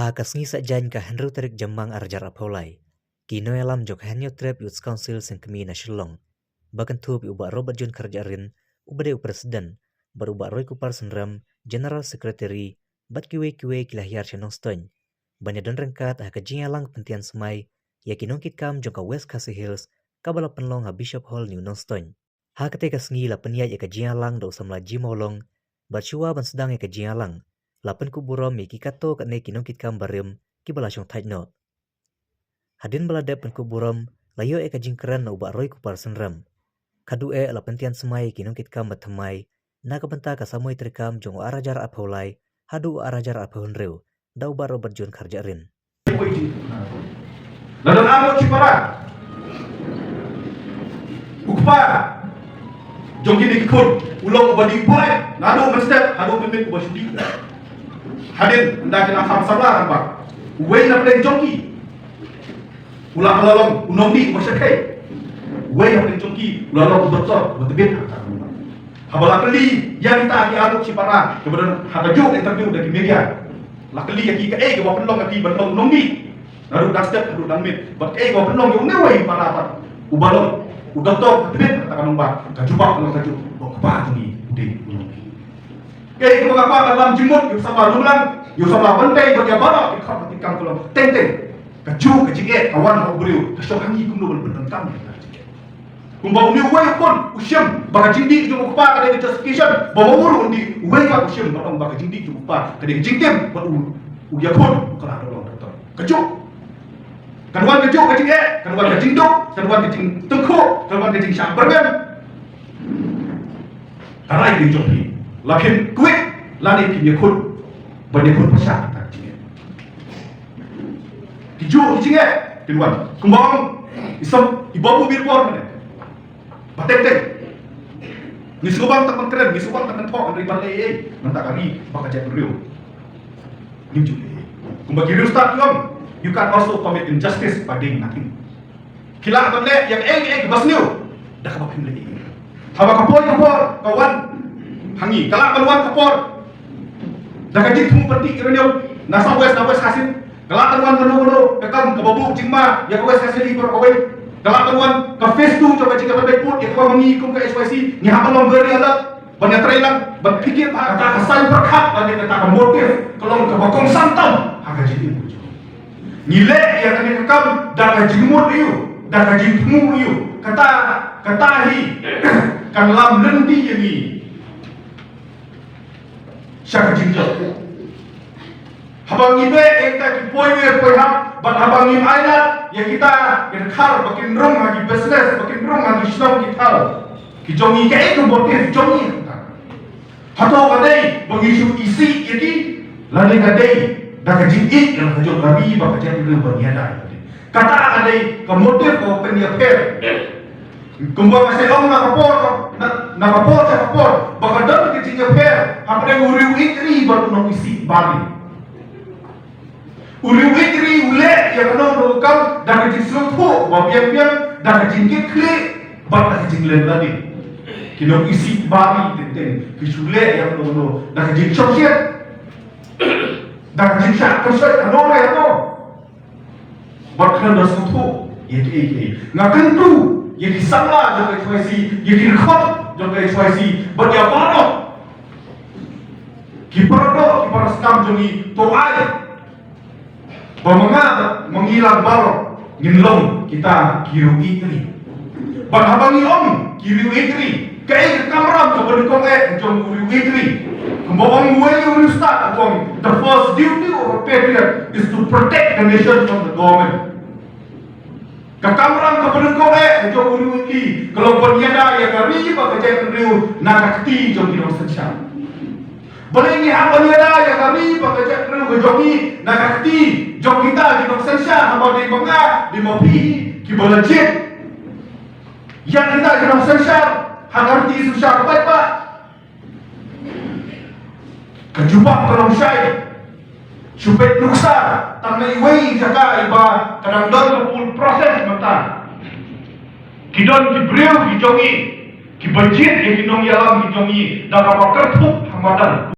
Ha kasngi sajan ka Henry Terik Jambang arjar apolai. Kino elam jok henyo trap youth council sing kemi na Shillong. Bakan tup uba Robert John Karjarin, ubade presiden, baru uba Roy Kupar Senram, general secretary, bat kiwe kilahiar Shenongstoin. Banyak dan rengkat ha kajing elang pentian semai, ya kinongkit kam jok ka West Castle Hills, kabala penlong ha Bishop Hall New Nongstoin. Ha kate kasngi la penya ya kajing elang da usam la jimolong, bat syua ban sedang ya kajing elang. Lapan kuburom mi kikato kat ne kinongkit kam barim ki balasong tajno. Hadin balada pen kuburom layo eka jingkeran na uba Roy Kupar Senram. Kadu lapan tian semai kinongkit kam batamai na kabenta kasamoy terikam jong arajar apholai hadu arajar aphonreu da uba Robert John Karjarin. Ladan amo cipara ukpa jong kini kikun ulong ubadi boy nado mestep hadu pemimpin ubasudi hadin hendak kena sabsabar pak uwe na pleng jongki ulang lalong unomdi masyarakat uwe na pleng jongki ulang betul betul habala kali yang kita dialog cipara kemudian hadajuk interview dari media la kali yang kita ke penlong ki penlong unomdi naru dastet hadu dangmit bat ke penlong yung nawai parapat ubalong udatok betul kata kanumba kajubak kalau kajuk apa ni ude kau apa dalam jimut yung sama lulang yung sama bantai bagi apa ikut ketikam kalau teng kaju kejige kawan kau beriu kasih hangi kumno berbentam kumba uni uwe pun usiam baka jindi jung kupa kada justification bawa uru undi uwe ka usiam batong baka jindi jung kupa kada jingkem bat uya pun kala dolong doktor kaju kanuan kaju kejige kanuan kejinduk kanuan kejing tengku kanuan kejing syambergan tarai di jopi lakin kuik lani kini kun banyak kun pasang tak jinge kiju jinge kinuan kumbang isam ibabu birpor mana batek nisubang tak keren nisubang tak kentok dari balai nanti kali bakal jadi real ninju kumbang kiri ustad you can also commit injustice pada nothing kila benda yang basniu dah kabapin lagi haba kapor kawan hangi kala kaluan kapor dah kajik tung peti kiranya nasa west hasil kala kaluan menu ekam kababu jingma ya west hasil ikor kawai kala kaluan ka face tu coba jika berbek put ya kau mengi kum ke SYC ni haba long beri alat banyak trailang berpikir kata kesan berkat dan kata motif kalau kabakong santam haka jadi nilai yang kena kekam dah kajik mut you dah kajik mu you katahi kan lam lendi yang ni syaka jinjau habang ibe kita kipoi hap bat habang im ayat yang kita khar bakin rong hagi business bakin rong hagi shlong kita kijongi ke itu motif jongi hato kadai bangisu isi yaki lani kadai dah kajingit yang hajut rabi baka jadi berniada kata kadai ke motif ko penyaper kumba masih long nakapor sa kapor baka dapat kejingnya per apa yang uriu ikri baru nong isi bali uriu ikri ule yang nong rukam dah kejing selutuh wabiang dah kejing keklik baru kejing leladi kinong isi bali tenteng kisule yang nong dah kejing sosial dah kejing syak kesat anore ano baru kena dah selutuh yaki ngakentu yang disangla jangka SYC, yang direkod jangka SYC, berdiapalah kipardo, kipar skam jongi toai pemengat menghilang barok nginlong kita kiru itri berhabangi om kiru itri kaya kekameram coba dikongek jong kiru itri kembawang gue ustad the first duty of a patriot is to protect the nation from the government kakamran kepada kau jom uruti kalau berniaga yang kari bagi jangan riu nakakti jom kita sensya boleh ni apa niaga yang kari bagi jangan riu kejogi nakakti jom kita sensya apa di bangga di mopi kibalajit yang kita sensya hangarti susah baik pak kejubak kalau syai supaya nuksa tanai wei jaga iba kadang don full proses mata kidon kibreu kijongi kibanjit yang kinong yalam kijongi dah kapal kertuk hamadan